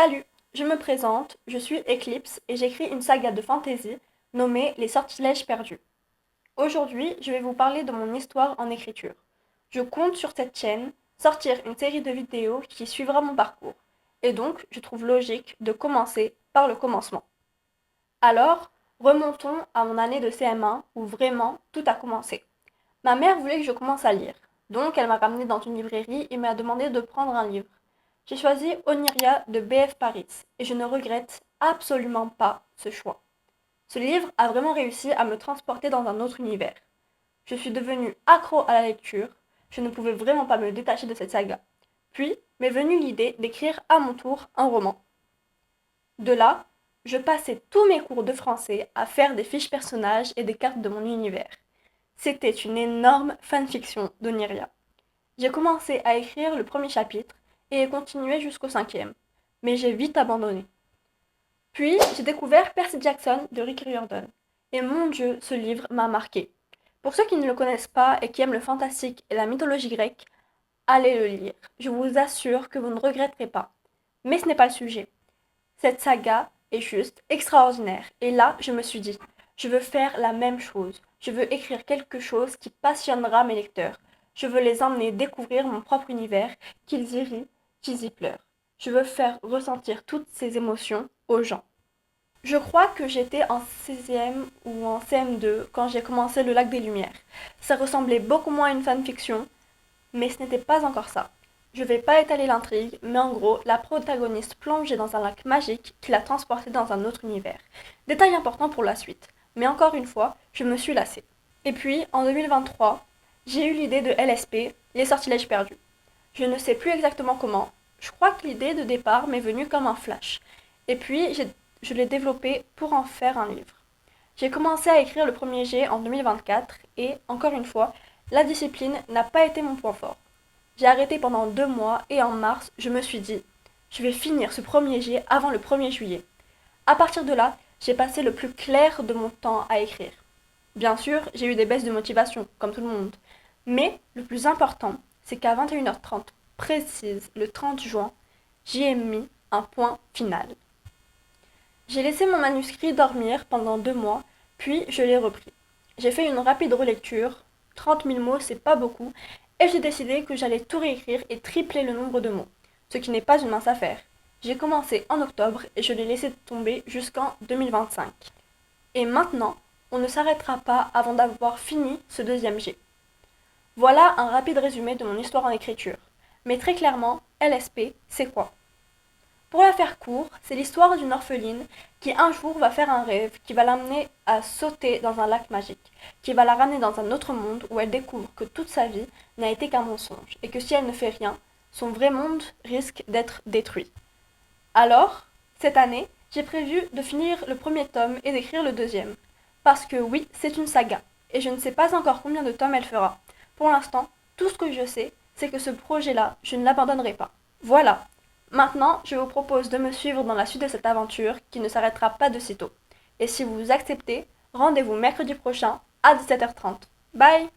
Salut, je me présente, je suis Eclipse et j'écris une saga de fantasy nommée Les Sortilèges perdus. Aujourd'hui, je vais vous parler de mon histoire en écriture. Je compte sur cette chaîne sortir une série de vidéos qui suivra mon parcours. Et donc, je trouve logique de commencer par le commencement. Alors, remontons à mon année de CM1 où vraiment tout a commencé. Ma mère voulait que je commence à lire, donc elle m'a ramenée dans une librairie et m'a demandé de prendre un livre. J'ai choisi Oniria de B.F. Paris et je ne regrette absolument pas ce choix. Ce livre a vraiment réussi à me transporter dans un autre univers. Je suis devenue accro à la lecture, je ne pouvais vraiment pas me détacher de cette saga. Puis m'est venue l'idée d'écrire à mon tour un roman. De là, je passais tous mes cours de français à faire des fiches personnages et des cartes de mon univers. C'était une énorme fanfiction d'Oniria. J'ai commencé à écrire le premier chapitre et ai continué jusqu'au cinquième, mais j'ai vite abandonné. Puis, j'ai découvert Percy Jackson de Rick Riordan. Et mon Dieu, ce livre m'a marqué. Pour ceux qui ne le connaissent pas et qui aiment le fantastique et la mythologie grecque, allez le lire. Je vous assure que vous ne regretterez pas. Mais ce n'est pas le sujet. Cette saga est juste extraordinaire. Et là, je me suis dit, je veux faire la même chose. Je veux écrire quelque chose qui passionnera mes lecteurs. Je veux les emmener découvrir mon propre univers, qu'ils y rient, qu'ils y pleurent. Je veux faire ressentir toutes ces émotions aux gens. Je crois que j'étais en 6e ou en CM2 quand j'ai commencé Le Lac des Lumières. Ça ressemblait beaucoup moins à une fanfiction, mais ce n'était pas encore ça. Je vais pas étaler l'intrigue, mais en gros, la protagoniste plongeait dans un lac magique qui la transportait dans un autre univers. Détail important pour la suite. Mais encore une fois, je me suis lassée. Et puis, en 2023, j'ai eu l'idée de LSP, Les Sortilèges perdus. Je ne sais plus exactement comment. Je crois que l'idée de départ m'est venue comme un flash. Et puis, je l'ai développée pour en faire un livre. J'ai commencé à écrire le premier jet en 2024 et, encore une fois, la discipline n'a pas été mon point fort. J'ai arrêté pendant 2 mois et en mars, je me suis dit, je vais finir ce premier jet avant le 1er juillet. À partir de là, j'ai passé le plus clair de mon temps à écrire. Bien sûr, j'ai eu des baisses de motivation, comme tout le monde. Mais le plus important, c'est qu'à 21h30 précise, le 30 juin, j'y ai mis un point final. J'ai laissé mon manuscrit dormir pendant 2 mois, puis je l'ai repris. J'ai fait une rapide relecture, 30 000 mots c'est pas beaucoup, et j'ai décidé que j'allais tout réécrire et tripler le nombre de mots, ce qui n'est pas une mince affaire. J'ai commencé en octobre et je l'ai laissé tomber jusqu'en 2025. Et maintenant, on ne s'arrêtera pas avant d'avoir fini ce deuxième jet. Voilà un rapide résumé de mon histoire en écriture. Mais très clairement, LSP, c'est quoi? Pour la faire court, c'est l'histoire d'une orpheline qui un jour va faire un rêve qui va l'amener à sauter dans un lac magique, qui va la ramener dans un autre monde où elle découvre que toute sa vie n'a été qu'un mensonge et que si elle ne fait rien, son vrai monde risque d'être détruit. Alors, cette année, j'ai prévu de finir le premier tome et d'écrire le deuxième. Parce que oui, c'est une saga, et je ne sais pas encore combien de tomes elle fera. Pour l'instant, tout ce que je sais, c'est que ce projet-là, je ne l'abandonnerai pas. Voilà. Maintenant, je vous propose de me suivre dans la suite de cette aventure qui ne s'arrêtera pas de sitôt. Et si vous acceptez, rendez-vous mercredi prochain à 17h30. Bye!